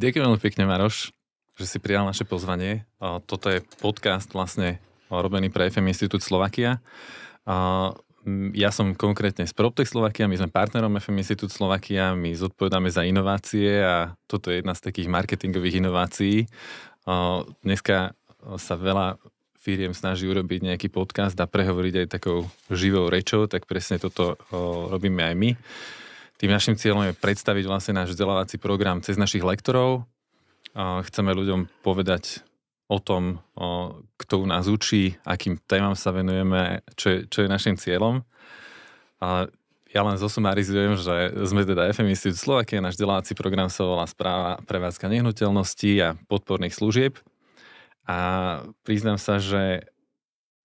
Ďakujem veľmi pekne, Maroš, že si prijal naše pozvanie. Toto je podcast vlastne robený pre FM Institút Slovakia. Ja som konkrétne z PropTech Slovakia, my sme partnerom FM Institút Slovakia, my zodpovedáme za inovácie a toto je jedna z takých marketingových inovácií. Dneska sa veľa firiem snaží urobiť nejaký podcast a prehovoriť aj takou živou rečou, tak presne toto robíme aj my. Tým našim cieľom je predstaviť vlastne náš vzdelávací program cez našich lektorov. Chceme ľuďom povedať o tom, kto u nás učí, akým témam sa venujeme, čo je našim cieľom. Ja len zosumarizujem, že sme teda FM Institút Slovakia, náš vzdelávací program sa volá Správa prevádzka nehnuteľností a podporných služieb. A priznám sa, že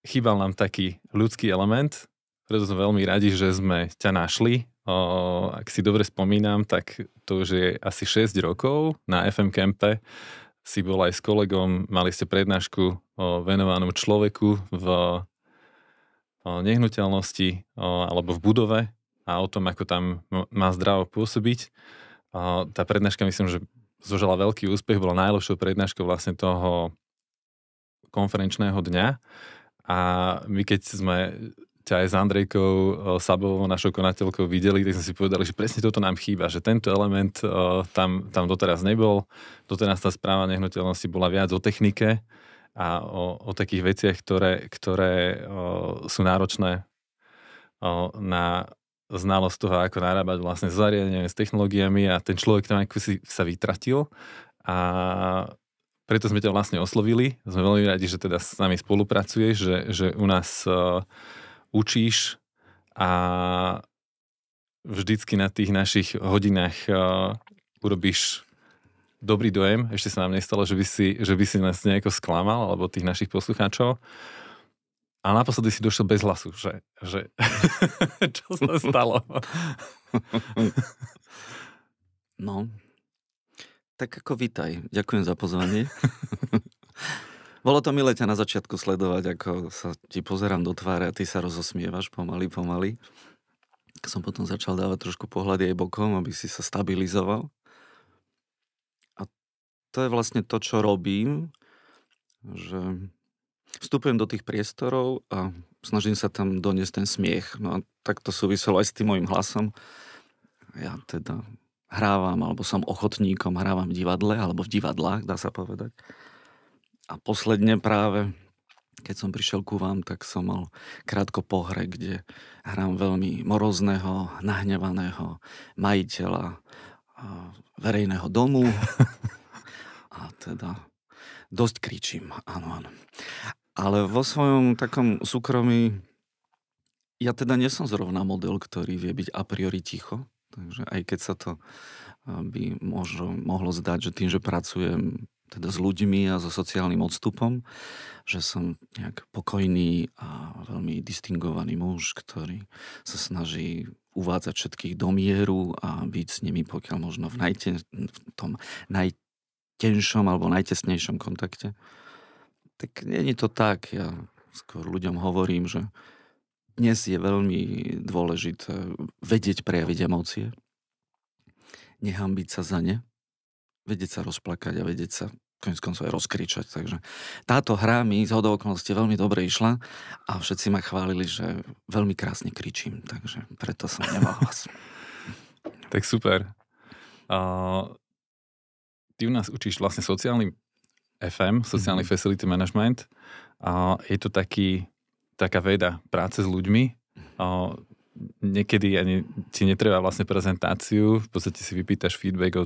chýbal nám taký ľudský element, preto sme veľmi radi, že sme ťa našli. Ak si dobre spomínam, tak to už je asi 6 rokov na FM Campe. Si bol aj s kolegom, mali ste prednášku venovanú človeku v nehnuteľnosti alebo v budove a o tom, ako tam má zdravo pôsobiť. Tá prednáška, myslím, že zožala veľký úspech, bola najlepšou prednáškou vlastne toho konferenčného dňa. A my keď sme ťa aj s Andrejkou Sabovou, našou konateľkou, videli, tak sme si povedali, že presne toto nám chýba, že tento element tam doteraz nebol. Doteraz tá správa nehnuteľnosti bola viac o technike a o takých veciach, ktoré sú náročné na znalosť toho, ako narábať vlastne s zariadením, s technológiami a ten človek tam ako si sa vytratil a preto sme ťa vlastne oslovili. Sme veľmi radi, že teda s nami spolupracuješ, že u nás učíš a vždycky na tých našich hodinách urobíš dobrý dojem. Ešte sa nám nestalo, že by si nás nejako sklamal, alebo tých našich poslucháčov. A naposledy si došiel bez hlasu, že čo sa stalo? No, tak ako vítaj. Ďakujem za pozvanie. Bolo to milé ťa na začiatku sledovať, ako sa ti pozerám do tváre a ty sa rozosmievaš pomaly. Som potom začal dávať trošku pohľady aj bokom, aby si sa stabilizoval. A to je vlastne to, čo robím, že vstupujem do tých priestorov a snažím sa tam doniesť ten smiech. No a tak to súviselo aj s tým mojím hlasom. Ja teda hrávam, alebo som ochotníkom, hrávam v divadle, alebo v divadlách, dá sa povedať. A posledne práve, keď som prišiel ku vám, tak som mal krátko pohre, kde hrám veľmi morozného, nahnevaného majiteľa verejného domu. A teda dosť kričím, áno. Ale vo svojom takom súkromí ja teda nie som zrovna model, ktorý vie byť a priori ticho. Takže aj keď sa to by mohlo zdať, že tým, že pracujem teda s ľuďmi a so sociálnym odstupom, že som nejak pokojný a veľmi distingovaný muž, ktorý sa snaží uvádzať všetkých do mieru a byť s nimi pokiaľ možno v tom najtenšom alebo najtesnejšom kontakte. Tak nie je to tak. Ja skôr ľuďom hovorím, že dnes je veľmi dôležité vedieť prejaviť emócie, nehanbiť sa za ne, vedieť sa rozplakať a vedieť sa koniec koncov aj rozkričať. Takže táto hra mi z hodou okolností veľmi dobre išla a všetci ma chválili, že veľmi krásne kričím. Takže preto som nemal hlas. Tak super. Ty u nás učíš vlastne sociálny FM, sociálny facility management. Je to taká veda práce s ľuďmi. Niekedy ani ti netreba vlastne prezentáciu, v podstate si vypýtaš feedback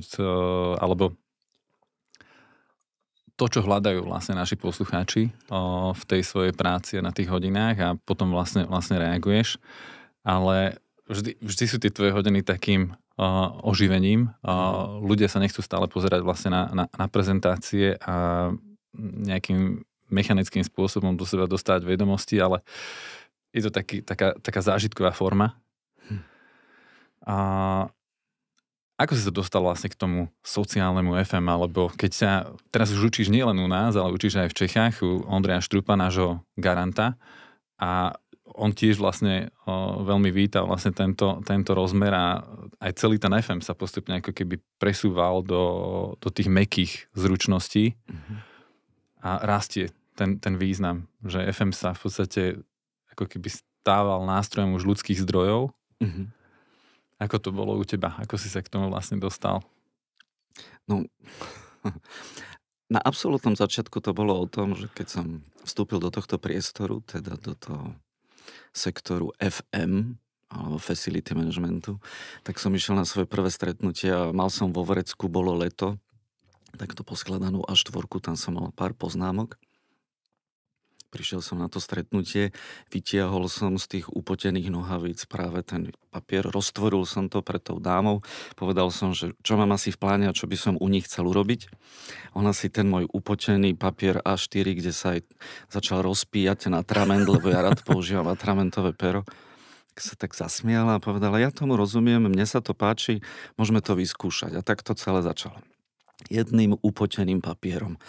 alebo to, čo hľadajú vlastne naši poslucháči v tej svojej práci a na tých hodinách a potom vlastne reaguješ. Ale vždy sú tie tvoje hodiny takým oživením. Ľudia sa nechcú stále pozerať vlastne na prezentácie a nejakým mechanickým spôsobom do seba dostať vedomosti, ale je to taká zážitková forma. A ako si sa dostal vlastne k tomu sociálnemu FM, alebo keď sa teraz už učíš nielen u nás, ale učíš aj v Čechách u Ondreja Štrupa, nášho garanta, a on tiež vlastne veľmi vítal vlastne tento rozmer a aj celý ten FM sa postupne ako keby presúval do tých mäkkých zručností a rastie ten význam, že FM sa v podstate ako keby stával nástrojom už ľudských zdrojov. Ako to bolo u teba? Ako si sa k tomu vlastne dostal? No, na absolútnom začiatku to bolo o tom, že keď som vstúpil do tohto priestoru, teda do toho sektoru FM, alebo Facility Managementu, tak som išiel na svoje prvé stretnutie a mal som vo Vrecku, bolo leto, takto poskladanú A4, tam som mal pár poznámok. Prišiel som na to stretnutie, vytiahol som z tých upotených nohavíc práve ten papier, roztvoril som to pred tou dámou, povedal som, že čo mám asi v pláne a čo by som u nich chcel urobiť. Ona si ten môj upotený papier A4, kde sa aj začal rozpíjať na atrament, lebo ja rád používam atramentové pero, sa tak zasmiala a povedala, ja tomu rozumiem, mne sa to páči, môžeme to vyskúšať. A tak to celé začalo. Jedným upoteným papierom.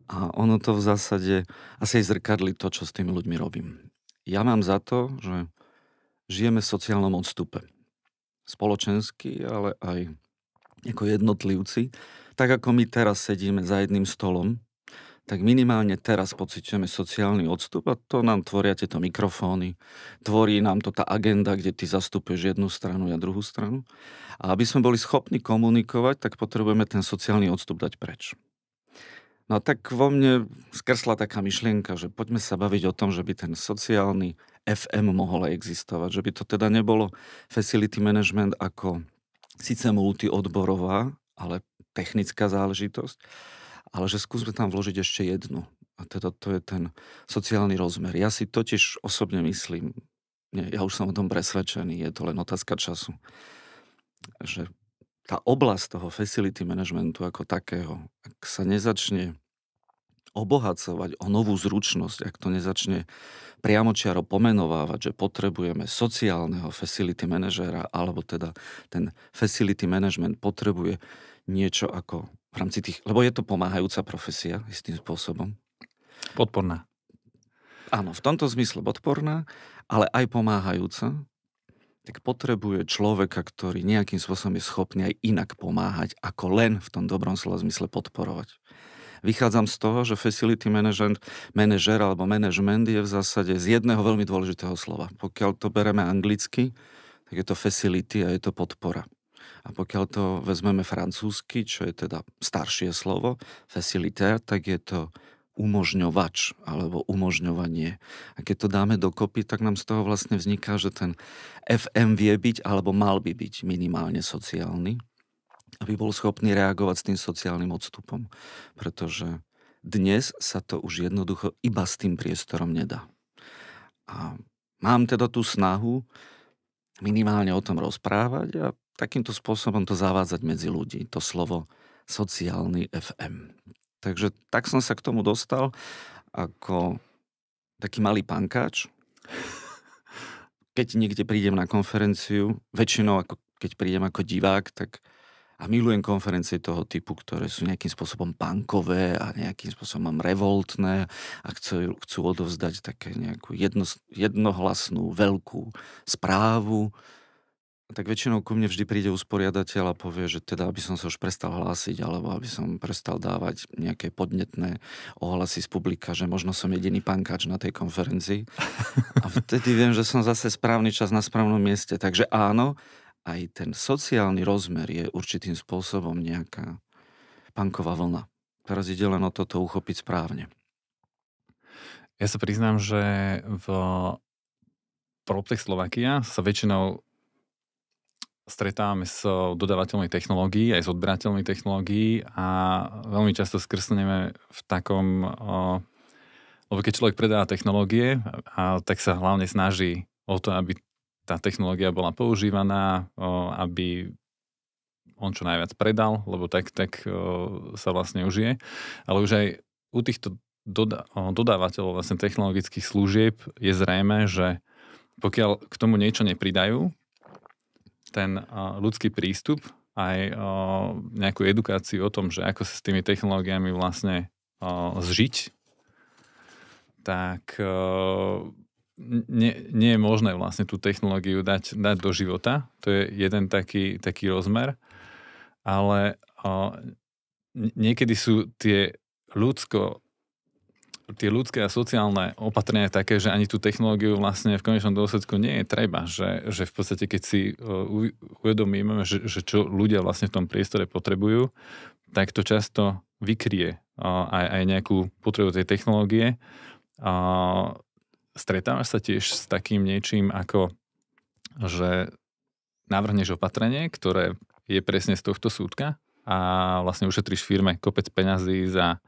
A ono to v zásade asi aj zrkadli to, čo s tými ľuďmi robím. Ja mám za to, že žijeme v sociálnom odstupe. Spoločensky, ale aj ako jednotlivci. Tak ako my teraz sedíme za jedným stolom, tak minimálne teraz pociťujeme sociálny odstup a to nám tvoria tieto mikrofóny. Tvorí nám to tá agenda, kde ty zastupuješ jednu stranu a druhú stranu. A aby sme boli schopní komunikovať, tak potrebujeme ten sociálny odstup dať preč. No a tak vo mne skrsla taká myšlienka, že poďme sa baviť o tom, že by ten sociálny FM mohol aj existovať. Že by to teda nebolo facility management ako síce multiodborová, ale technická záležitosť, ale že skúsme tam vložiť ešte jednu. A teda to je ten sociálny rozmer. Ja si totiž osobne myslím, ja už som o tom presvedčený, je to len otázka času, že tá oblasť toho facility managementu ako takého, ak sa nezačne obohacovať o novú zručnosť, ak to nezačne priamočiaro pomenovávať, že potrebujeme sociálneho facility manažera, alebo teda ten facility management potrebuje niečo ako v rámci tých, lebo je to pomáhajúca profesia istým spôsobom. Podporná. Áno, v tomto zmysle podporná, ale aj pomáhajúca. Tak potrebuje človeka, ktorý nejakým spôsobom je schopný aj inak pomáhať, ako len v tom dobrom slova zmysle podporovať. Vychádzam z toho, že facility manager alebo management je v zásade z jedného veľmi dôležitého slova. Pokiaľ to bereme anglicky, tak je to facility a je to podpora. A pokiaľ to vezmeme francúzsky, čo je teda staršie slovo, facilitaire, tak je to umožňovač alebo umožňovanie. A keď to dáme dokopy, tak nám z toho vlastne vzniká, že ten FM vie byť alebo mal by byť minimálne sociálny, aby bol schopný reagovať s tým sociálnym odstupom. Pretože dnes sa to už jednoducho iba s tým priestorom nedá. A mám teda tú snahu minimálne o tom rozprávať a takýmto spôsobom to zavádzať medzi ľudí. To slovo sociálny FM. Takže tak som sa k tomu dostal ako taký malý pankáč. Keď niekde prídem na konferenciu, väčšinou ako keď prídem ako divák, tak a milujem konferencie toho typu, ktoré sú nejakým spôsobom punkové a nejakým spôsobom revoltné a chcú odovzdať také nejakú jednohlasnú veľkú správu. Tak väčšinou ku mne vždy príde usporiadateľ a povie, že teda aby som sa už prestal hlásiť alebo aby som prestal dávať nejaké podnetné ohlasy z publika, že možno som jediný pankáč na tej konferencii. A vtedy viem, že som zase správny čas na správnom mieste. Takže áno, aj ten sociálny rozmer je určitým spôsobom nejaká punková vlna. Teraz ide len o toto uchopiť správne. Ja sa priznám, že v PropTech Slovakia sa väčšinou stretávame s dodávateľmi technológií, aj s odberateľmi technológií a veľmi často skrsneme v takom, lebo keď človek predáva technológie, tak sa hlavne snaží o to, aby tá technológia bola používaná, aby on čo najviac predal, lebo tak sa vlastne užije. Ale už aj u týchto dodávateľov vlastne technologických služieb je zrejme, že pokiaľ k tomu niečo nepridajú, ten ľudský prístup, aj nejakú edukáciu o tom, že ako sa s tými technológiami vlastne zžiť, tak nie je možné vlastne tú technológiu dať do života. To je jeden taký rozmer. Ale niekedy sú tie ľudské a sociálne opatrenia také, že ani tú technológiu vlastne v konečnom dôsledku nie je treba. Že v podstate, keď si uvedomíme, že čo ľudia vlastne v tom priestore potrebujú, tak to často vykrie aj nejakú potrebu tej technológie. Stretávaš sa tiež s takým niečím, ako že navrhneš opatrenie, ktoré je presne z tohto súdka a vlastne ušetríš firme kopec peňazí za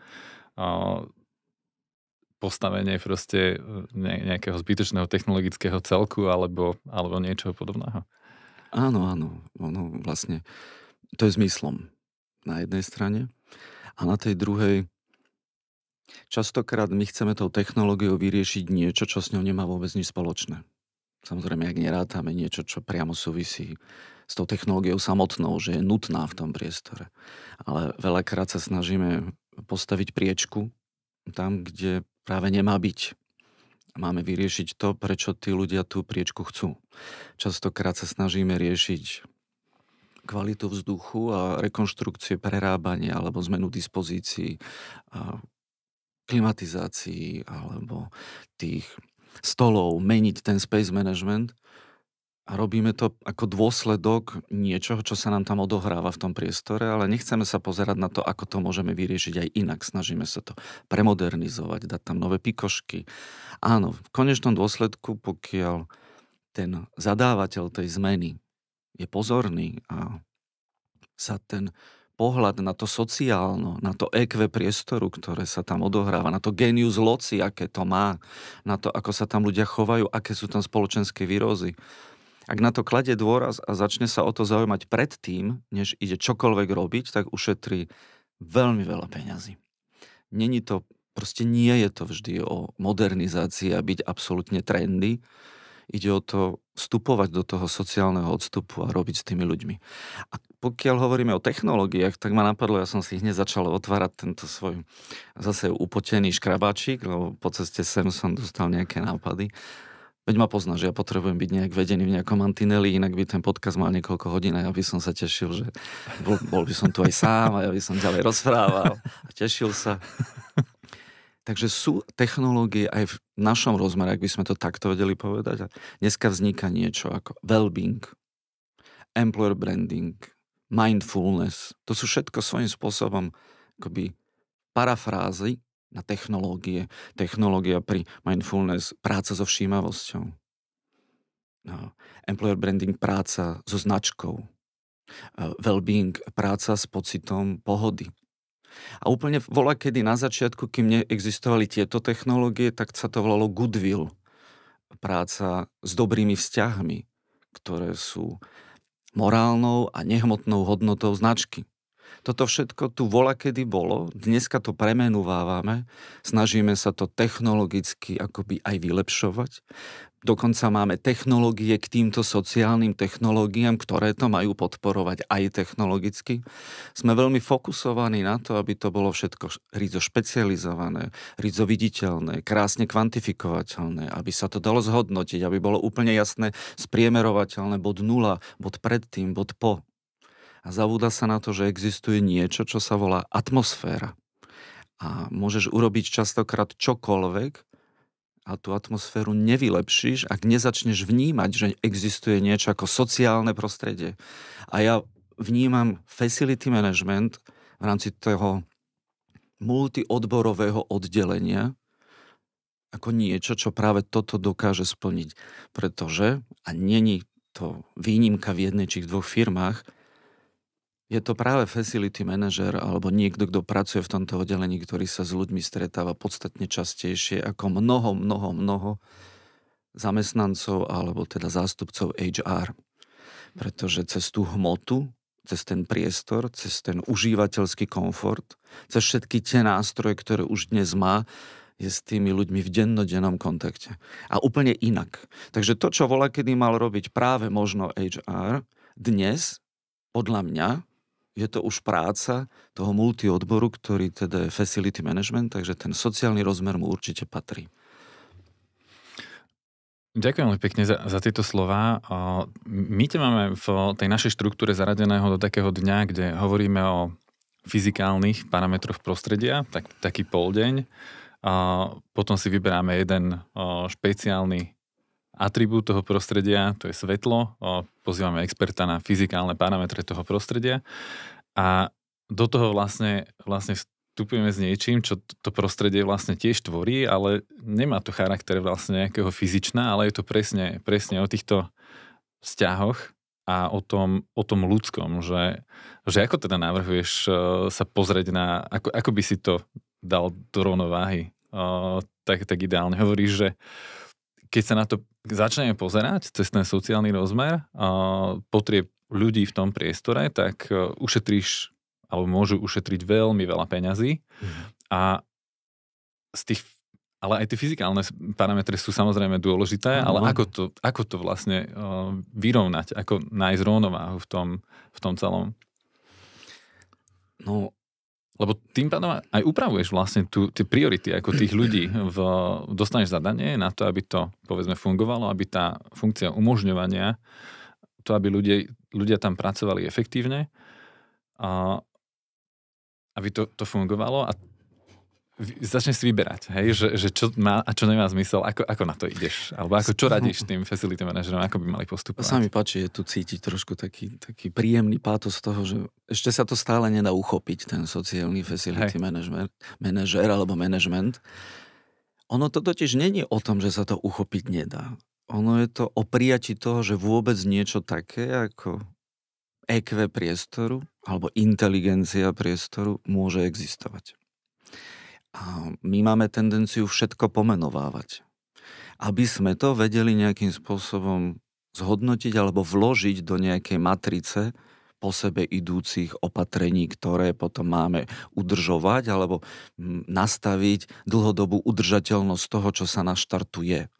postavenie proste nejakého zbytočného technologického celku alebo niečoho podobného? Áno. Ono vlastne, to je zmyslom na jednej strane a na tej druhej častokrát my chceme tou technológiou vyriešiť niečo, čo s ňou nemá vôbec nič spoločné. Samozrejme, ak nerátame niečo, čo priamo súvisí s tou technológiou samotnou, že je nutná v tom priestore. Ale veľakrát sa snažíme postaviť priečku tam, kde práve nemá byť. Máme vyriešiť to, prečo tí ľudia tú priečku chcú. Častokrát sa snažíme riešiť kvalitu vzduchu a rekonštrukcie, prerábanie alebo zmenu dispozícií, klimatizácií alebo tých stolov, meniť ten space management a robíme to ako dôsledok niečoho, čo sa nám tam odohráva v tom priestore, ale nechceme sa pozerať na to, ako to môžeme vyriešiť aj inak. Snažíme sa to premodernizovať, dať tam nové pikošky. Áno, v konečnom dôsledku, pokiaľ ten zadávateľ tej zmeny je pozorný a sa ten pohľad na to sociálno, na to EQ priestoru, ktoré sa tam odohráva, na to genius loci, aké to má, na to, ako sa tam ľudia chovajú, aké sú tam spoločenské výrozy. Ak na to kladie dôraz a začne sa o to zaujímať predtým, než ide čokoľvek robiť, tak ušetrí veľmi veľa peňazí. Proste nie je to vždy o modernizácii a byť absolútne trendy. Ide o to vstupovať do toho sociálneho odstupu a robiť s tými ľuďmi. A pokiaľ hovoríme o technológiách, tak ma napadlo, ja som si hneď začal otvárať tento svoj zase upotený škrabáčik, lebo po ceste sem som dostal nejaké nápady. Veď ma poznáš, ja potrebujem byť nejak vedený v nejakom mantineli, inak by ten podcast mal niekoľko hodín a ja by som sa tešil, že bol by som tu aj sám a ja by som ďalej rozprával a tešil sa. Takže sú technológie aj v našom rozmere, ak by sme to takto vedeli povedať. A dneska vzniká niečo ako well-being, employer branding, mindfulness. To sú všetko svojím spôsobom akoby parafrázy na technológie. Technológia pri mindfulness, práca so všímavosťou. No. Employer branding, práca so značkou. Well-being, práca s pocitom pohody. A úplne voľakedy na začiatku, kým neexistovali tieto technológie, tak sa to volalo goodwill. Práca s dobrými vzťahmi, ktoré sú morálnou a nehmotnou hodnotou značky. Toto všetko tu voľakedy bolo, dneska to premenúvávame, snažíme sa to technologicky akoby aj vylepšovať. Dokonca máme technológie k týmto sociálnym technológiám, ktoré to majú podporovať aj technologicky. Sme veľmi fokusovaní na to, aby to bolo všetko rizo špecializované, rizo viditeľné, krásne kvantifikovateľné, aby sa to dalo zhodnotiť, aby bolo úplne jasné, spriemerovateľné bod 0, bod predtým, bod po. A zabúda sa na to, že existuje niečo, čo sa volá atmosféra. A môžeš urobiť častokrát čokoľvek, a tú atmosféru nevylepšíš, ak nezačneš vnímať, že existuje niečo ako sociálne prostredie. A ja vnímam facility management v rámci toho multiodborového oddelenia ako niečo, čo práve toto dokáže splniť. Pretože, a není to výnimka v jednej či v dvoch firmách, je to práve facility manager alebo niekto, kto pracuje v tomto oddelení, ktorý sa s ľuďmi stretáva podstatne častejšie ako mnoho zamestnancov alebo teda zástupcov HR. Pretože cez tú hmotu, cez ten priestor, cez ten užívateľský komfort, cez všetky tie nástroje, ktoré už dnes má, je s tými ľuďmi v dennodennom kontakte. A úplne inak. Takže to, čo voľakedy mal robiť práve možno HR, dnes, podľa mňa, je to už práca toho multiodboru, ktorý teda je facility management, takže ten sociálny rozmer mu určite patrí. Ďakujem veľmi pekne za tieto slová. My ťa máme v tej našej štruktúre zaradeného do takého dňa, kde hovoríme o fyzikálnych parametroch prostredia, taký poldeň. Potom si vyberáme jeden špeciálny atribút toho prostredia, to je svetlo. Pozývame experta na fyzikálne parametre toho prostredia. A do toho vlastne vstupujeme s niečím, čo to prostredie vlastne tiež tvorí, ale nemá to charakter vlastne nejakého fyzičná, ale je to presne o týchto vzťahoch a o tom ľudskom, že ako teda navrhuješ sa pozrieť na, ako by si to dal do rovnováhy, tak ideálne. Hovoríš, že keď sa na to začneme pozerať cez ten sociálny rozmer potrieb ľudí v tom priestore, tak ušetríš alebo môžu ušetriť veľmi veľa peňazí. A ale aj tie fyzikálne parametre sú samozrejme dôležité, ale ako to vlastne vyrovnať, ako nájsť rovnováhu v tom celom? No, lebo tým pádom aj upravuješ vlastne tie priority, ako tých ľudí dostaneš zadanie na to, aby to, povedzme, fungovalo, aby tá funkcia umožňovania, to, aby ľudia tam pracovali efektívne, aby to fungovalo a začneš si vyberať, hej, že čo má a čo nemá zmysel, ako na to ideš, alebo čo radíš tým facility manažerom, ako by mali postupovať. Sa mi páči, je tu cítiť trošku taký príjemný pátos toho, že ešte sa to stále nedá uchopiť, ten sociálny facility manažer alebo management. Ono to totiž není o tom, že sa to uchopiť nedá. Ono je to o prijati toho, že vôbec niečo také ako EQ priestoru alebo inteligencia priestoru môže existovať. A my máme tendenciu všetko pomenovávať. Aby sme to vedeli nejakým spôsobom zhodnotiť alebo vložiť do nejakej matrice po sebe idúcich opatrení, ktoré potom máme udržovať alebo nastaviť dlhodobú udržateľnosť toho, čo sa naštartuje.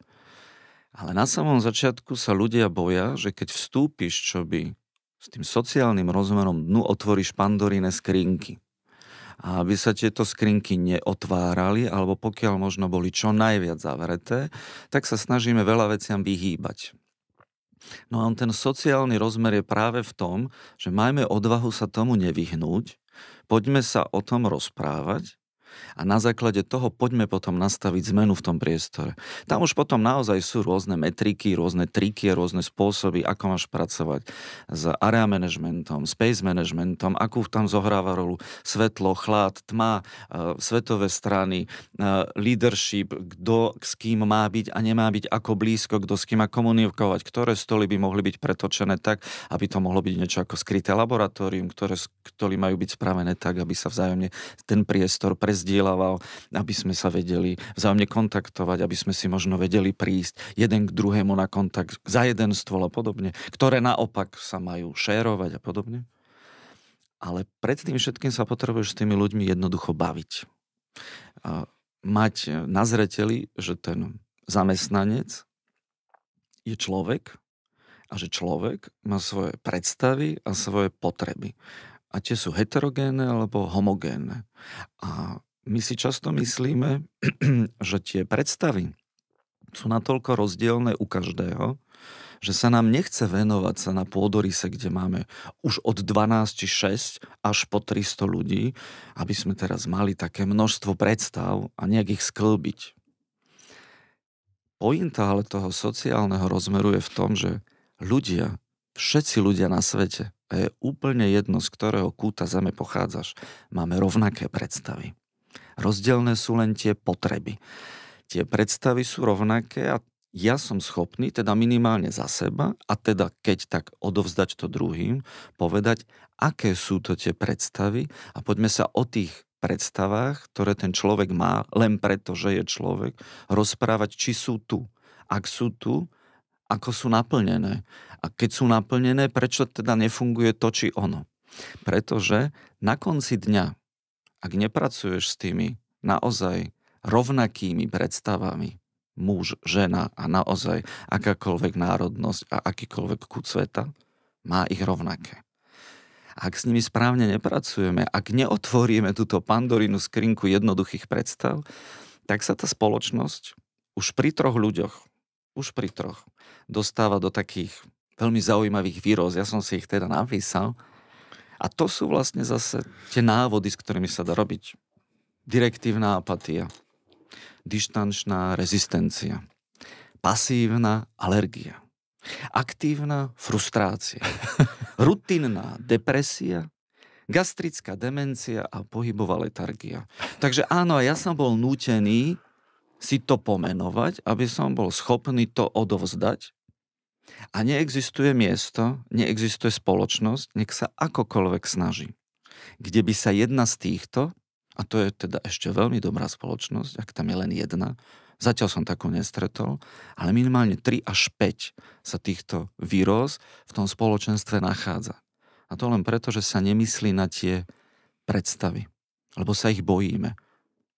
Ale na samom začiatku sa ľudia boja, že keď vstúpiš, čo by s tým sociálnym rozmerom dnu otvoríš Pandorine skrinky. A aby sa tieto skrinky neotvárali, alebo pokiaľ možno boli čo najviac zavreté, tak sa snažíme veľa veciam vyhýbať. No a ten sociálny rozmer je práve v tom, že majme odvahu sa tomu nevyhnúť, poďme sa o tom rozprávať a na základe toho poďme potom nastaviť zmenu v tom priestore. Tam už potom naozaj sú rôzne metriky, rôzne triky, rôzne spôsoby, ako máš pracovať s area managementom, space managementom, akú tam zohráva rolu svetlo, chlad, tma, svetové strany, leadership, kto s kým má byť a nemá byť, ako blízko, kto s kým má komunikovať, ktoré stoly by mohli byť pretočené tak, aby to mohlo byť niečo ako skryté laboratórium, ktoré stoly majú byť spravené tak, aby sa vzájomne ten priestor zdieľaval, aby sme sa vedeli vzájomne kontaktovať, aby sme si možno vedeli prísť jeden k druhému na kontakt za jeden stôl a podobne, ktoré naopak sa majú šérovať a podobne. Ale pred tým všetkým sa potrebuješ s tými ľuďmi jednoducho baviť. A mať na zreteli, že ten zamestnanec je človek a že človek má svoje predstavy a svoje potreby. A tie sú heterogénne alebo homogénne. A my si často myslíme, že tie predstavy sú natoľko rozdielne u každého, že sa nám nechce venovať sa na pôdoryse, kde máme už od 12 či 6 až po 300 ľudí, aby sme teraz mali také množstvo predstav a nejak ich sklbiť. Pointa ale toho sociálneho rozmeru je v tom, že všetci ľudia na svete, a je úplne jedno, z ktorého kúta zeme pochádzaš, máme rovnaké predstavy. Rozdielne sú len tie potreby. Tie predstavy sú rovnaké a ja som schopný, teda minimálne za seba, a teda keď tak odovzdať to druhým, povedať, aké sú to tie predstavy a poďme sa o tých predstavách, ktoré ten človek má, len preto, že je človek, rozprávať, či sú tu. Ak sú tu, ako sú naplnené. A keď sú naplnené, prečo teda nefunguje to, či ono. Pretože na konci dňa, ak nepracuješ s tými naozaj rovnakými predstavami, muž, žena a naozaj akákoľvek národnosť a akýkoľvek kút sveta, má ich rovnaké. Ak s nimi správne nepracujeme, ak neotvoríme túto Pandorinu skrinku jednoduchých predstav, tak sa tá spoločnosť už pri 3 ľuďoch už pri 3 dostáva do takých veľmi zaujímavých výroz. Ja som si ich teda napísal. A to sú vlastne zase tie návody, s ktorými sa dá robiť. Direktívna apatia, dištančná rezistencia, pasívna alergia, aktívna frustrácia, rutinná depresia, gastrická demencia a pohybová letargia. Takže áno, ja som bol nútený si to pomenovať, aby som bol schopný to odovzdať. A neexistuje miesto, neexistuje spoločnosť, nech sa akokoľvek snaží, kde by sa jedna z týchto, a to je teda ešte veľmi dobrá spoločnosť, ak tam je len jedna, zatiaľ som takú nestretol, ale minimálne 3 až 5 sa týchto výroz v tom spoločenstve nachádza. A to len preto, že sa nemyslí na tie predstavy, lebo sa ich bojíme.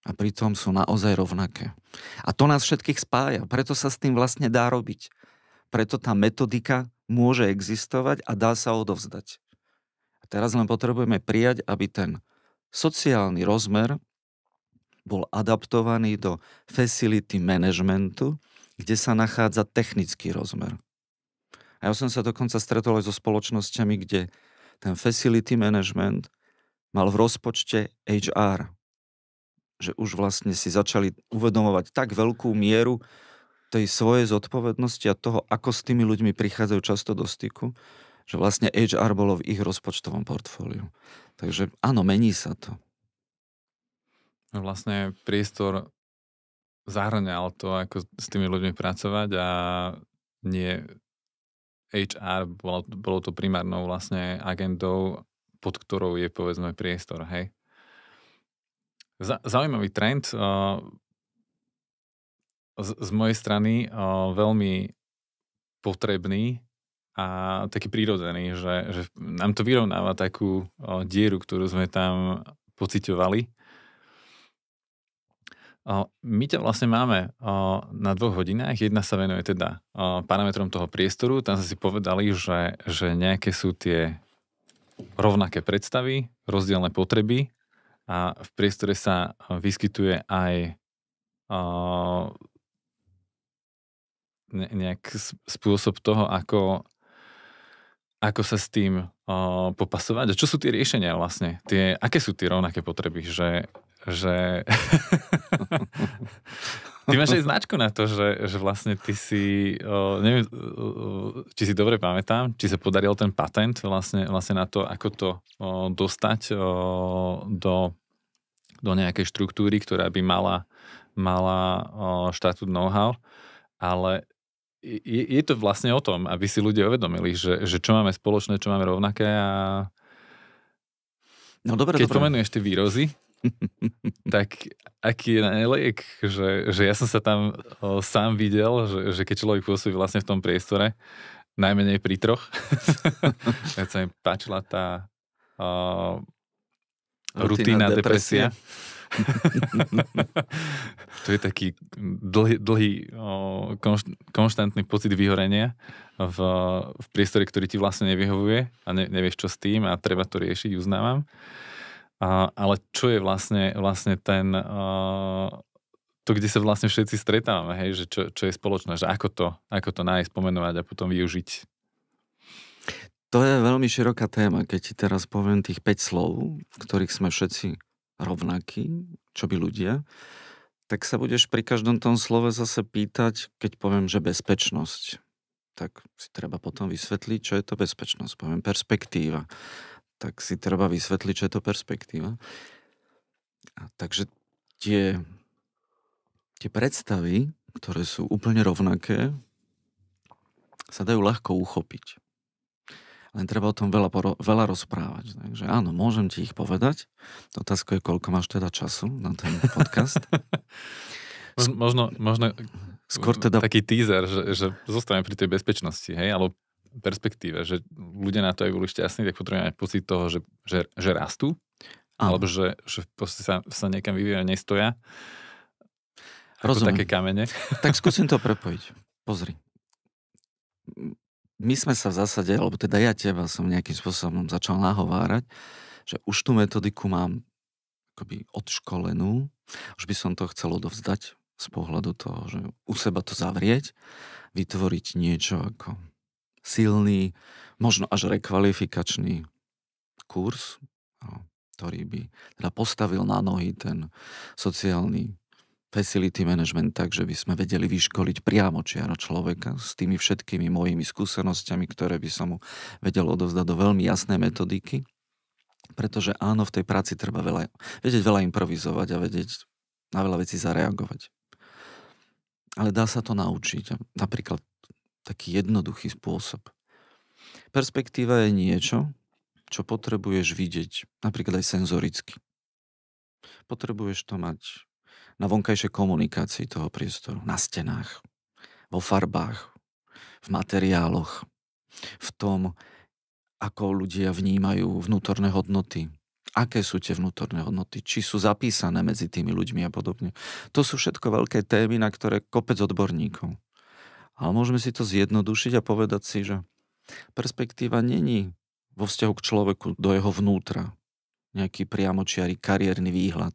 A pritom sú naozaj rovnaké. A to nás všetkých spája, preto sa s tým vlastne dá robiť. Preto tá metodika môže existovať a dá sa odovzdať. A teraz len potrebujeme prijať, aby ten sociálny rozmer bol adaptovaný do facility managementu, kde sa nachádza technický rozmer. A ja som sa dokonca stretol aj so spoločnosťami, kde ten facility management mal v rozpočte HR. Že už vlastne si začali uvedomovať tak veľkú mieru tej svojej zodpovednosti a toho, ako s tými ľuďmi prichádzajú často do styku, že vlastne HR bolo v ich rozpočtovom portfóliu. Takže áno, mení sa to. Vlastne priestor zahrňal to, ako s tými ľuďmi pracovať a nie HR, bolo to primárnou vlastne agendou, pod ktorou je povedzme priestor, hej. Zaujímavý trend z mojej strany veľmi potrebný a taký prirodzený, že nám to vyrovnáva takú dieru, ktorú sme tam pociťovali. My ťa vlastne máme na 2 hodinách. Jedna sa venuje teda parametrom toho priestoru. Tam sme si povedali, že nejaké sú tie rovnaké predstavy, rozdielne potreby a v priestore sa vyskytuje aj nejak spôsob toho, ako sa s tým popasovať. A čo sú tie riešenia vlastne? Aké sú tie rovnaké potreby? Že ty máš aj značku na to, že vlastne ty si, neviem, či si dobre pamätám, či sa podaril ten patent vlastne na to, ako to dostať do nejakej štruktúry, ktorá by mala štatút know-how, ale je to vlastne o tom, aby si ľudia uvedomili, že čo máme spoločné, čo máme rovnaké a no, dobre, keď pomenuješ tie výrozy, tak aký je liek, že ja som sa tam sám videl, že keď človek pôsobí vlastne v tom priestore, najmenej pri 3, keď sa mi páčila tá rutina depresia. To je taký dlhý konštantný pocit vyhorenia v priestore, ktorý ti vlastne nevyhovuje a nevieš čo s tým a treba to riešiť, uznávam. Ale čo je vlastne ten to, kde sa vlastne všetci stretávame, hej, že čo je spoločné, že ako to nájsť, pomenovať a potom využiť. To je veľmi široká téma, keď ti teraz poviem tých 5 slov, v ktorých sme všetci rovnakí, čo by ľudia, tak sa budeš pri každom tom slove zase pýtať, keď poviem, že bezpečnosť. Tak si treba potom vysvetliť, čo je to bezpečnosť. Poviem perspektíva. Tak si treba vysvetliť, čo je to perspektíva. A takže tie predstavy, ktoré sú úplne rovnaké, sa dajú ľahko uchopiť. Len treba o tom veľa rozprávať. Takže áno, môžem ti ich povedať. Otázka je, koľko máš teda času na ten podcast. Možno skôr teda taký teaser, že zostaneme pri tej bezpečnosti, hej, alebo perspektíve, že ľudia na to aj boli šťastní, tak potrebujeme mať pocit toho, že rastú, alebo že sa niekam vyvíjajú, nestoja. Rozumiem. Také kamene. Tak skúsim to prepojiť. Pozri. My sme sa v zásade, alebo teda ja teba som nejakým spôsobom začal nahovárať, že už tú metodiku mám akoby odškolenú, už by som to chcel odovzdať z pohľadu toho, že u seba to zavrieť, vytvoriť niečo ako silný, možno až rekvalifikačný kurz, ktorý by teda postavil na nohy ten sociálny facility management tak, že by sme vedeli vyškoliť priamočiaro človeka s tými všetkými mojimi skúsenosťami, ktoré by som mu vedel odovzdať do veľmi jasnej metodiky. Pretože áno, v tej práci treba vedieť veľa improvizovať a vedieť na veľa vecí zareagovať. Ale dá sa to naučiť. Napríklad taký jednoduchý spôsob. Perspektíva je niečo, čo potrebuješ vidieť, napríklad aj senzoricky. Potrebuješ to mať na vonkajšej komunikácii toho priestoru, na stenách, vo farbách, v materiáloch, v tom, ako ľudia vnímajú vnútorné hodnoty, aké sú tie vnútorné hodnoty, či sú zapísané medzi tými ľuďmi a podobne. To sú všetko veľké témy, na ktoré kopec odborníkov. Ale môžeme si to zjednodušiť a povedať si, že perspektíva není vo vzťahu k človeku do jeho vnútra nejaký priamočiary kariérny výhľad.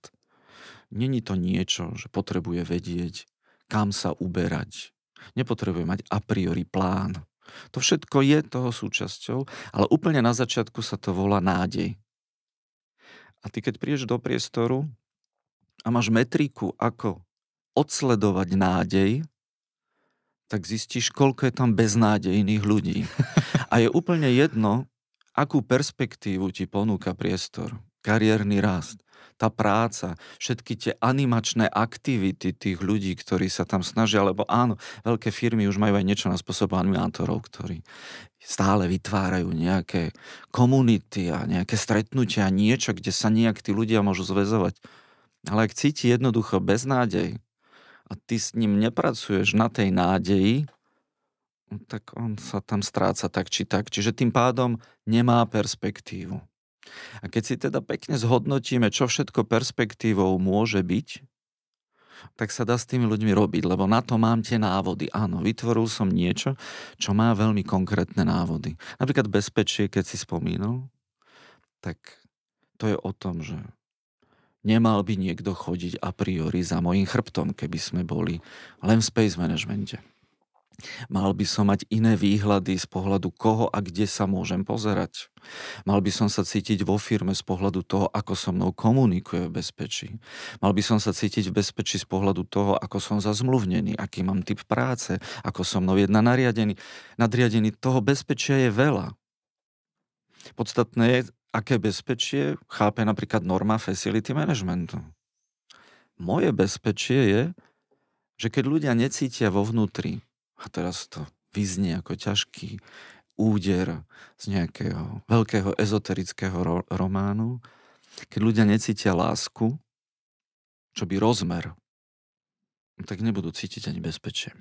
Není to niečo, že potrebuje vedieť, kam sa uberať. Nepotrebuje mať a priori plán. To všetko je toho súčasťou, ale úplne na začiatku sa to volá nádej. A ty keď prídeš do priestoru a máš metriku, ako odsledovať nádej, tak zistíš, koľko je tam beznádejných ľudí. A je úplne jedno, akú perspektívu ti ponúka priestor. Kariérny rast, tá práca, všetky tie animačné aktivity tých ľudí, ktorí sa tam snažia, lebo áno, veľké firmy už majú aj niečo na spôsob animátorov, ktorí stále vytvárajú nejaké komunity a nejaké stretnutia, niečo, kde sa nejak tí ľudia môžu zväzovať. Ale ak cíti jednoducho beznádej a ty s ním nepracuješ na tej nádeji, tak on sa tam stráca tak či tak. Čiže tým pádom nemá perspektívu. A keď si teda pekne zhodnotíme, čo všetko perspektívou môže byť, tak sa dá s tými ľuďmi robiť, lebo na to mám tie návody. Áno, vytvoril som niečo, čo má veľmi konkrétne návody. Napríklad bezpečie, keď si spomínal, tak to je o tom, že nemal by niekto chodiť a priori za mojím chrbtom, keby sme boli len v space managemente. Mal by som mať iné výhľady z pohľadu koho a kde sa môžem pozerať. Mal by som sa cítiť vo firme z pohľadu toho, ako so mnou komunikuje v bezpečí. Mal by som sa cítiť v bezpečí z pohľadu toho, ako som zazmluvnený, aký mám typ práce, ako so mnou jedna nadriadený. Toho bezpečia je veľa. Podstatné je, aké bezpečie chápe napríklad norma facility managementu. Moje bezpečie je, že keď ľudia necítia vo vnútri, a teraz to vyznie ako ťažký úder z nejakého veľkého ezoterického románu, keď ľudia necítia lásku, čo by rozmer, tak nebudú cítiť ani bezpečie.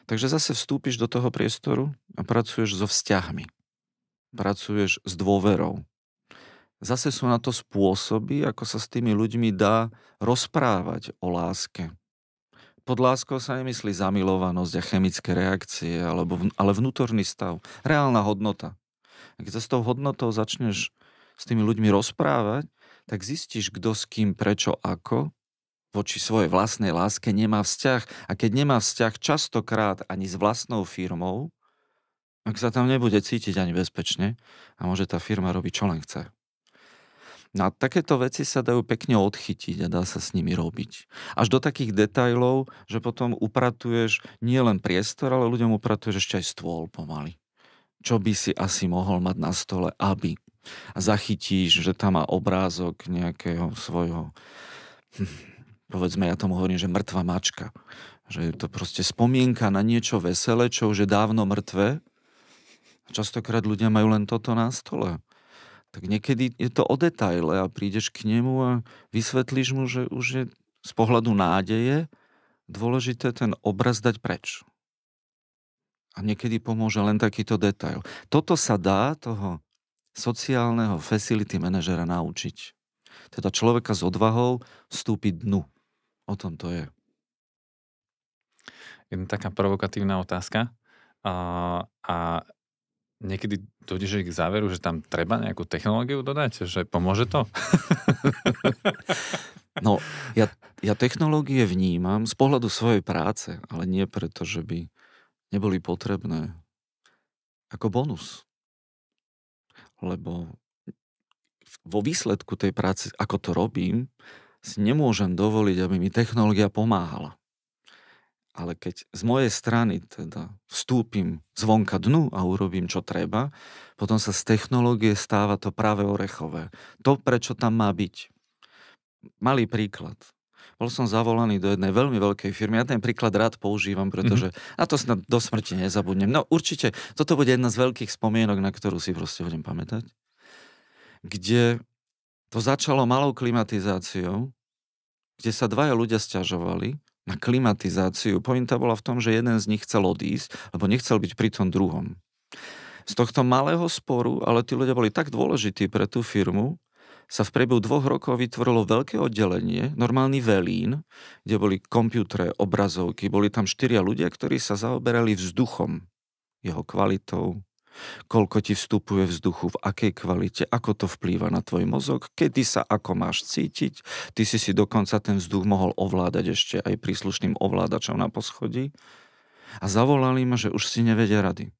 Takže zase vstúpiš do toho priestoru a pracuješ so vzťahmi. Pracuješ s dôverou. Zase sú na to spôsoby, ako sa s tými ľuďmi dá rozprávať o láske. Pod láskou sa nemyslí zamilovanosť a chemické reakcie, ale vnútorný stav, reálna hodnota. A keď sa s tou hodnotou začneš s tými ľuďmi rozprávať, tak zistíš, kto s kým, prečo, ako, voči svojej vlastnej láske nemá vzťah. A keď nemá vzťah častokrát ani s vlastnou firmou, ak sa tam nebude cítiť ani bezpečne a môže tá firma robiť, čo len chce. No a takéto veci sa dajú pekne odchytiť a dá sa s nimi robiť. Až do takých detailov, že potom upratuješ nie len priestor, ale ľuďom upratuješ ešte aj stôl pomaly. Čo by si asi mohol mať na stole, aby. A zachytíš, že tam má obrázok nejakého svojho, povedzme, ja tomu hovorím, že mŕtva mačka. Že je to proste spomienka na niečo veselé, čo už je dávno mŕtve. Častokrát ľudia majú len toto na stole. Tak niekedy je to o detaile a prídeš k nemu a vysvetlíš mu, že už je z pohľadu nádeje dôležité ten obraz dať preč. A niekedy pomôže len takýto detail. Toto sa dá toho sociálneho facility manažera naučiť. Teda človeka s odvahou vstúpiť dnu. O tom to je. Jedna taká provokatívna otázka. A niekedy dojdeš k záveru, že tam treba nejakú technológiu dodať? Že pomôže to? No, ja technológie vnímam z pohľadu svojej práce, ale nie preto, že by neboli potrebné ako bonus. Lebo vo výsledku tej práce, ako to robím, si nemôžem dovoliť, aby mi technológia pomáhala. Ale keď z mojej strany teda vstúpim zvonka dnu a urobím, čo treba, potom sa z technológie stáva to práve orechové. To, prečo tam má byť. Malý príklad. Bol som zavolaný do jednej veľmi veľkej firmy. Ja ten príklad rád používam, pretože na to snad do smrti nezabudnem. No určite, toto bude jedna z veľkých spomienok, na ktorú si proste budem pamätať. Kde to začalo malou klimatizáciou, kde sa dvaja ľudia sťažovali na klimatizáciu. Pointa bola v tom, že jeden z nich chcel odísť, lebo nechcel byť pri tom druhom. Z tohto malého sporu, ale tí ľudia boli tak dôležití pre tú firmu, sa v priebehu 2 rokov vytvorilo veľké oddelenie, normálny velín, kde boli počítače, obrazovky, boli tam 4 ľudia, ktorí sa zaoberali vzduchom, jeho kvalitou, koľko ti vstupuje vzduchu, v akej kvalite, ako to vplýva na tvoj mozog, kedy sa ako máš cítiť. Ty si dokonca ten vzduch mohol ovládať ešte aj príslušným ovládačom na poschodí. A zavolali ma, že už si nevedia rady.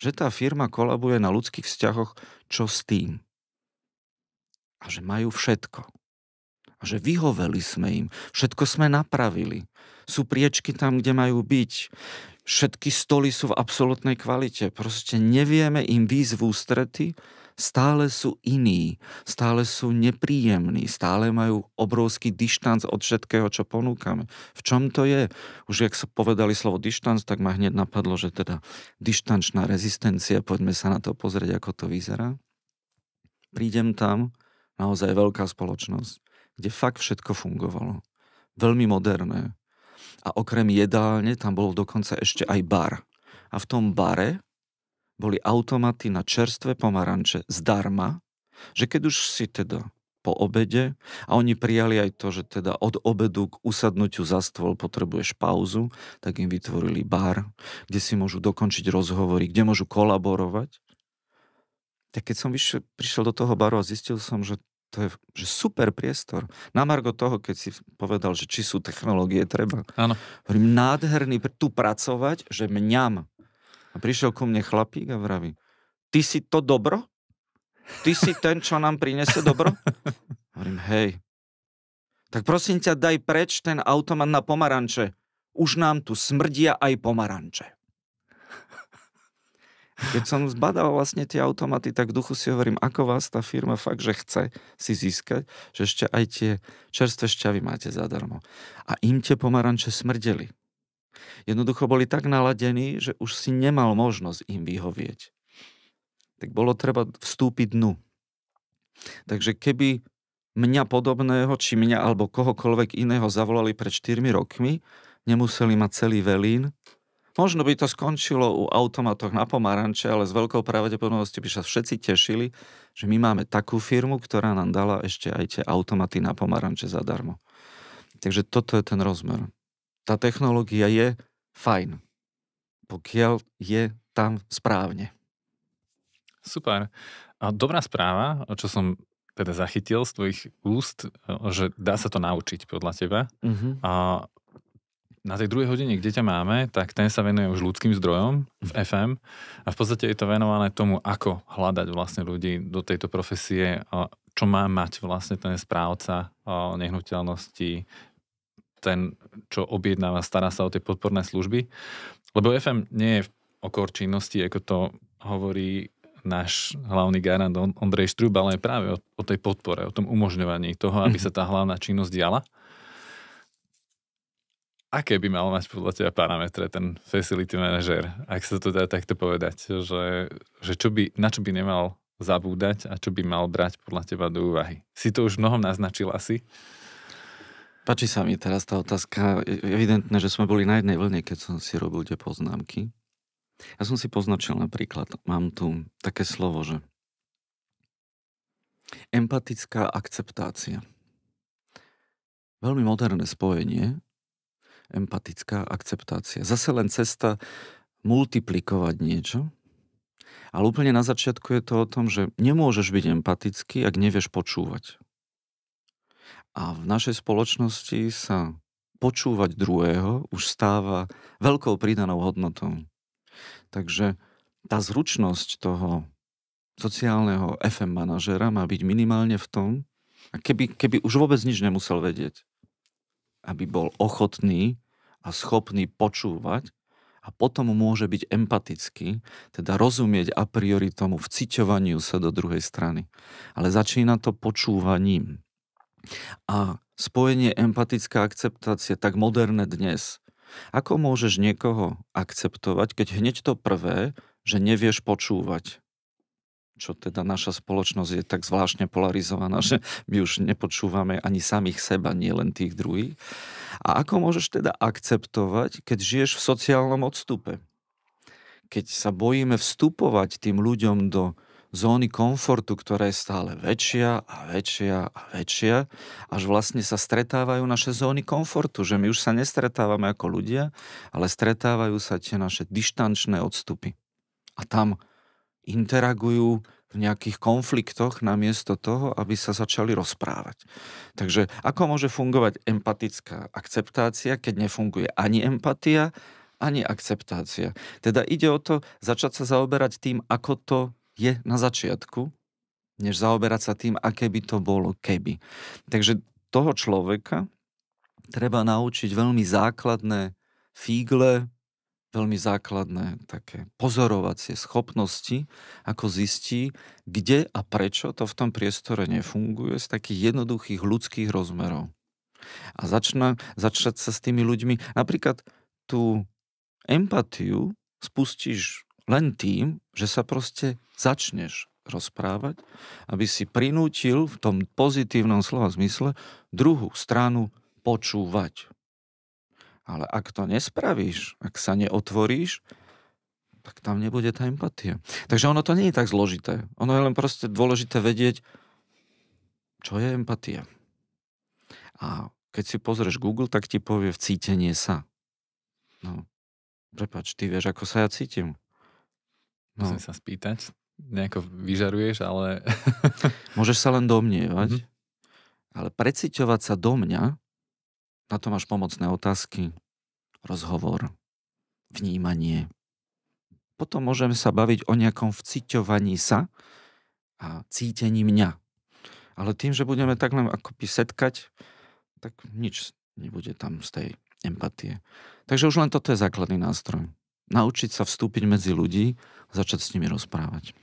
Že tá firma kolabuje na ľudských vzťahoch, čo s tým. A že majú všetko. A že vyhoveli sme im. Všetko sme napravili. Sú priečky tam, kde majú byť. Všetky stoly sú v absolútnej kvalite. Proste nevieme im výjsť v ústrety. Stále sú iní. Stále sú nepríjemní. Stále majú obrovský dištanc od všetkého, čo ponúkame. V čom to je? Už jak sa povedali slovo dištanc, tak ma hneď napadlo, že teda dištančná rezistencia. Poďme sa na to pozrieť, ako to vyzerá. Prídem tam, naozaj veľká spoločnosť, kde fakt všetko fungovalo. Veľmi moderné. A okrem jedálne tam bol dokonca ešte aj bar. A v tom bare boli automaty na čerstvé pomaranče zdarma, že keď už si teda po obede a oni prijali aj to, že teda od obedu k usadnutiu za stôl potrebuješ pauzu, tak im vytvorili bar, kde si môžu dokončiť rozhovory, kde môžu kolaborovať. Tak keď som prišiel do toho baru a zistil som, že to je že super priestor. Na margo toho, keď si povedal, že či sú technológie treba. Áno. Hovorím, nádherný tu pracovať, že mňam. A prišiel ku mne chlapík a vraví, ty si to dobro? Ty si ten, čo nám prinese dobro? Hovorím, hej. Tak prosím ťa, daj preč ten automat na pomaranče. Už nám tu smrdia aj pomaranče. Keď som zbadal vlastne tie automaty, tak v duchu si hovorím, ako vás tá firma fakt, že chce si získať, že ešte aj tie čerstvé šťavy máte zadarmo. A im tie pomaranče smrdeli. Jednoducho boli tak naladení, že už si nemal možnosť im vyhovieť. Tak bolo treba vstúpiť dnu. Takže keby mňa podobného, či mňa alebo kohokoľvek iného zavolali pred 4 rokmi, nemuseli mať celý velín. Možno by to skončilo u automatoch na pomaranče, ale s veľkou pravdepodobnosťou by sa všetci tešili, že my máme takú firmu, ktorá nám dala ešte aj tie automaty na pomaranče zadarmo. Takže toto je ten rozmer. Tá technológia je fajn, pokiaľ je tam správne. Super. A dobrá správa, čo som teda zachytil z tvojich úst, že dá sa to naučiť podľa teba. A na tej druhej hodine, kde ťa máme, tak ten sa venuje už ľudským zdrojom v FM a v podstate je to venované tomu, ako hľadať vlastne ľudí do tejto profesie, čo má mať vlastne ten správca nehnuteľnosti, ten, čo objednáva, stará sa o tie podporné služby. Lebo FM nie je o core činnosti, ako to hovorí náš hlavný garant Ondrej Štrúb, ale práve o tej podpore, o tom umožňovaní toho, aby sa tá hlavná činnosť diala. Aké by mal mať podľa teba parametre ten facility manažer, ak sa to dá takto povedať, že na čo by nemal zabúdať a čo by mal brať podľa teba do úvahy? Si to už mnohom naznačil asi? Páči sa mi teraz tá otázka. Je evidentné, že sme boli na jednej vlne, keď som si robil tie poznámky. Ja som si poznačil napríklad, mám tu také slovo, že empatická akceptácia. Veľmi moderné spojenie, empatická akceptácia. Zase len cesta multiplikovať niečo, ale úplne na začiatku je to o tom, že nemôžeš byť empatický, ak nevieš počúvať. A v našej spoločnosti sa počúvať druhého už stáva veľkou pridanou hodnotou. Takže tá zručnosť toho sociálneho FM manažera má byť minimálne v tom, a keby už vôbec nič nemusel vedieť, aby bol ochotný a schopný počúvať a potom môže byť empatický, teda rozumieť a priori tomu vciťovaniu sa do druhej strany. Ale začína to počúvaním. A spojenie empatická akceptácia, tak moderné dnes. Ako môžeš niekoho akceptovať, keď hneď to prvé, že nevieš počúvať? Čo teda naša spoločnosť je tak zvláštne polarizovaná, že my už nepočúvame ani samých seba, nie len tých druhých. A ako môžeš teda akceptovať, keď žiješ v sociálnom odstupe? Keď sa bojíme vstupovať tým ľuďom do zóny komfortu, ktorá je stále väčšia a väčšia a väčšia, až vlastne sa stretávajú naše zóny komfortu, že my už sa nestretávame ako ľudia, ale stretávajú sa tie naše dištančné odstupy. A tam interagujú v nejakých konfliktoch namiesto toho, aby sa začali rozprávať. Takže ako môže fungovať empatická akceptácia, keď nefunguje ani empatia, ani akceptácia? Teda ide o to začať sa zaoberať tým, ako to je na začiatku, než zaoberať sa tým, aké by to bolo keby. Takže toho človeka treba naučiť veľmi základné fígle, veľmi základné také pozorovacie schopnosti, ako zistí, kde a prečo to v tom priestore nefunguje z takých jednoduchých ľudských rozmerov. A začať sa s tými ľuďmi, napríklad tú empatiu spustíš len tým, že sa proste začneš rozprávať, aby si prinútil v tom pozitívnom slova zmysle druhú stranu počúvať. Ale ak to nespravíš, ak sa neotvoríš, tak tam nebude tá empatia. Takže ono to nie je tak zložité. Ono je len proste dôležité vedieť, čo je empatia. A keď si pozrieš Google, tak ti povie vcítenie sa. No, prepáč, ty vieš, ako sa ja cítim. No. Musím sa spýtať. Nejako vyžaruješ, ale... Môžeš sa len domnievať, ale preciťovať sa do mňa, na to máš pomocné otázky, rozhovor, vnímanie. Potom môžeme sa baviť o nejakom vciťovaní sa a cítení mňa. Ale tým, že budeme tak len akoby setkať, tak nič nebude tam z tej empatie. Takže už len toto je základný nástroj. Naučiť sa vstúpiť medzi ľudí a začať s nimi rozprávať.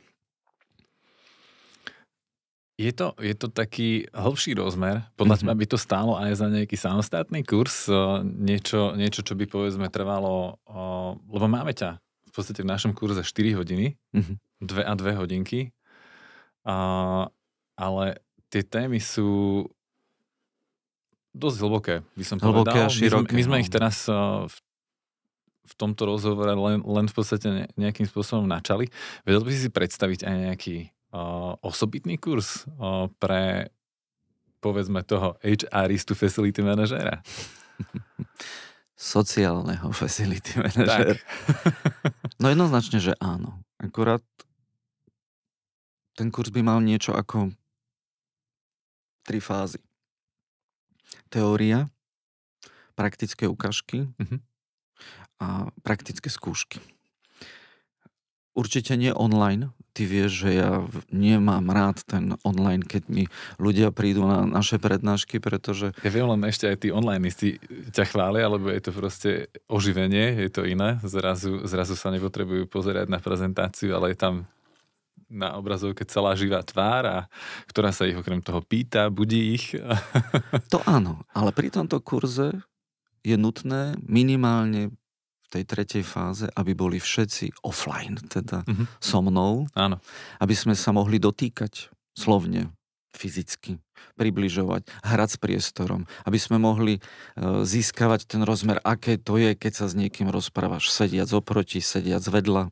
Je to taký hlbší rozmer. Podľa teba by to stálo aj za nejaký samostatný kurz? Niečo, čo by povedzme trvalo... Lebo máme ťa v podstate v našom kurze 4 hodiny, 2 hodinky. Ale tie témy sú dosť hlboké, by som povedal. Hlboké a široké. My sme ich teraz v tomto rozhovore len v podstate nejakým spôsobom načali. Vedel by si predstaviť aj nejaký osobitný kurz pre, povedzme, toho HRistu facility manažera? Sociálneho facility manažera. No jednoznačne, že áno. Akurát ten kurz by mal niečo ako 3 fázy. Teória, praktické ukážky a praktické skúšky. Určite nie online. Ty vieš, že ja nemám rád ten online, keď mi ľudia prídu na naše prednášky, pretože... Ja viem, len ešte aj tí onlineisti ťa chvália, alebo je to proste oživenie, je to iné. Zrazu sa nepotrebujú pozerať na prezentáciu, ale je tam na obrazovke celá živá tvár, ktorá sa ich okrem toho pýta, budí ich. To áno, ale pri tomto kurze je nutné minimálne tej tretej fáze, aby boli všetci offline, teda so mnou. Áno. Aby sme sa mohli dotýkať slovne, fyzicky, približovať, hrať s priestorom, aby sme mohli získavať ten rozmer, aké to je, keď sa s niekým rozprávaš, sediac oproti, sediac vedľa.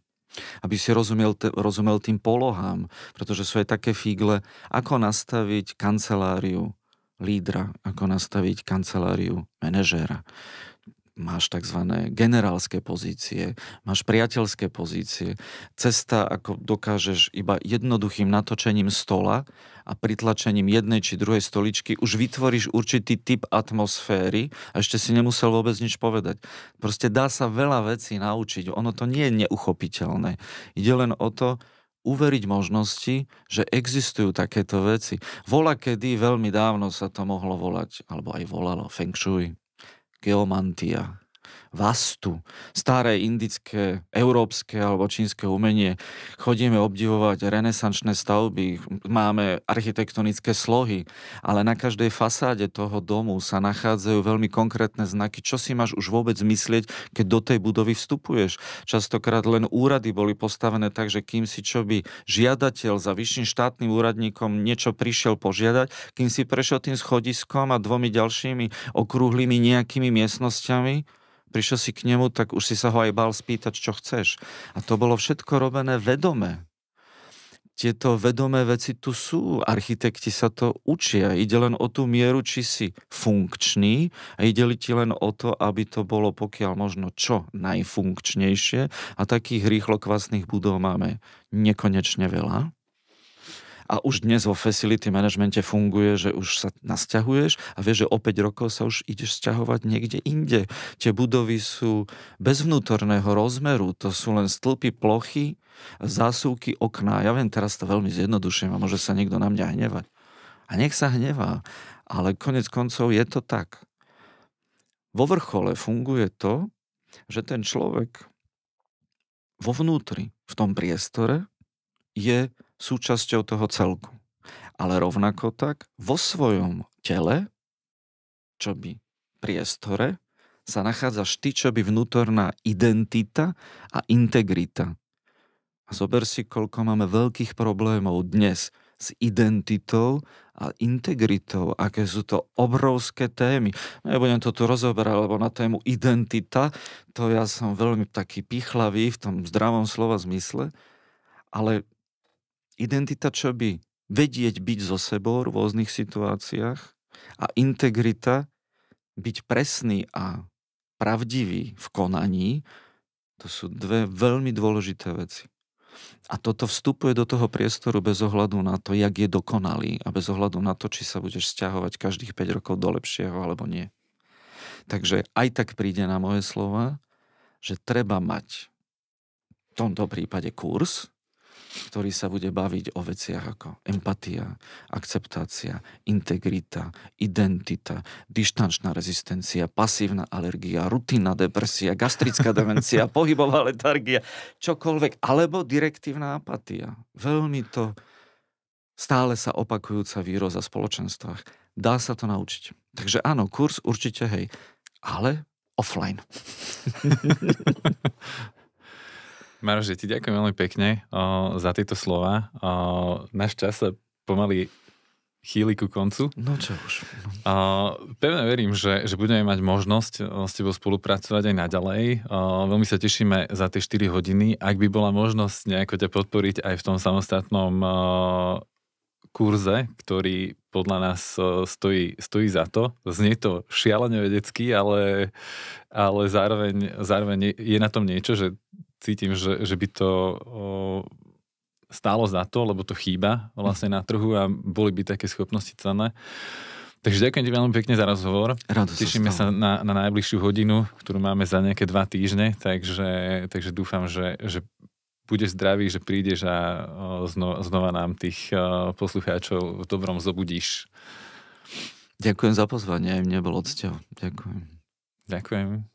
Aby si rozumel tým polohám, pretože sú aj také fígle, ako nastaviť kanceláriu lídra, ako nastaviť kanceláriu manažéra. máš tzv. Generálske pozície, máš priateľské pozície. Cesta, ako dokážeš iba jednoduchým natočením stola a pritlačením jednej či druhej stoličky už vytvoríš určitý typ atmosféry a ešte si nemusel vôbec nič povedať. Proste dá sa veľa vecí naučiť. Ono to nie je neuchopiteľné. Ide len o to, uveriť možnosti, že existujú takéto veci. Volakedy veľmi dávno sa to mohlo volať, alebo aj volalo Feng Shui, geomantia, vastu, staré indické, európske alebo čínske umenie. Chodíme obdivovať renesančné stavby, máme architektonické slohy, ale na každej fasáde toho domu sa nachádzajú veľmi konkrétne znaky, čo si máš už vôbec myslieť, keď do tej budovy vstupuješ. Častokrát len úrady boli postavené tak, že kým si čoby žiadateľ za vyšším štátnym úradníkom niečo prišiel požiadať, kým si prešiel tým schodiskom a 2 ďalšími okrúhlymi nejakými miestnosťami, prišiel si k nemu, tak už si sa ho aj bál spýtať, čo chceš. A to bolo všetko robené vedome. Tieto vedomé veci tu sú. Architekti sa to učia. Ide len o tú mieru, či si funkčný a ide ti len o to, aby to bolo pokiaľ možno čo najfunkčnejšie. A takých rýchlokvasných budov máme nekonečne veľa. A už dnes vo facility managemente funguje, že už sa nasťahuješ a vieš, že o 5 rokov sa už ideš sťahovať niekde inde. Tie budovy sú bez vnútorného rozmeru, to sú len stĺpy, plochy, zásuvky, okná. Ja viem, teraz to veľmi zjednodušujem a môže sa niekto na mňa hnevať. A nech sa hnevá, ale konec koncov je to tak. Vo vrchole funguje to, že ten človek vo vnútri, v tom priestore, je súčasťou toho celku. Ale rovnako tak vo svojom tele, čo by priestore, sa nachádzaš ty, čo by vnútorná identita a integrita. A zober si, koľko máme veľkých problémov dnes s identitou a integritou, aké sú to obrovské témy. Nebudem to tu rozoberať, lebo na tému identita, to ja som veľmi taký pichlavý v tom zdravom slova zmysle, ale identita, čo by vedieť byť so sebou v rôznych situáciách a integrita, byť presný a pravdivý v konaní, to sú dve veľmi dôležité veci. A toto vstupuje do toho priestoru bez ohľadu na to, jak je dokonalý a bez ohľadu na to, či sa budeš sťahovať každých 5 rokov do lepšieho alebo nie. Takže aj tak príde na moje slova, že treba mať v tomto prípade kurz, ktorý sa bude baviť o veciach ako empatia, akceptácia, integrita, identita, dištančná rezistencia, pasívna alergia, rutinná depresia, gastrická demencia, pohybová letargia, čokoľvek, alebo direktívna apatia. Veľmi to stále sa opakujúca výroza v spoločenstvách. Dá sa to naučiť. Takže áno, kurz určite hej, ale offline. Maroš, ti ďakujem veľmi pekne za tieto slova. Náš čas sa pomaly chýli ku koncu. No čo už. Pevne verím, že budeme mať možnosť s tebou spolupracovať aj naďalej. Veľmi sa tešíme za tie 4 hodiny. Ak by bola možnosť nejako ťa podporiť aj v tom samostatnom kurze, ktorý podľa nás stojí za to. Znie to šialene vedecky, ale zároveň je na tom niečo, že cítim, že by to stálo za to, lebo to chýba vlastne na trhu a boli by také schopnosti cenné. Takže ďakujem ti veľmi pekne za rozhovor. Tešíme sa na najbližšiu hodinu, ktorú máme za nejaké 2 týždne, takže dúfam, že budeš zdravý, že prídeš a znova nám tých poslucháčov v dobrom zobudíš. Ďakujem za pozvanie, aj mne bolo cťou. Ďakujem. Ďakujem.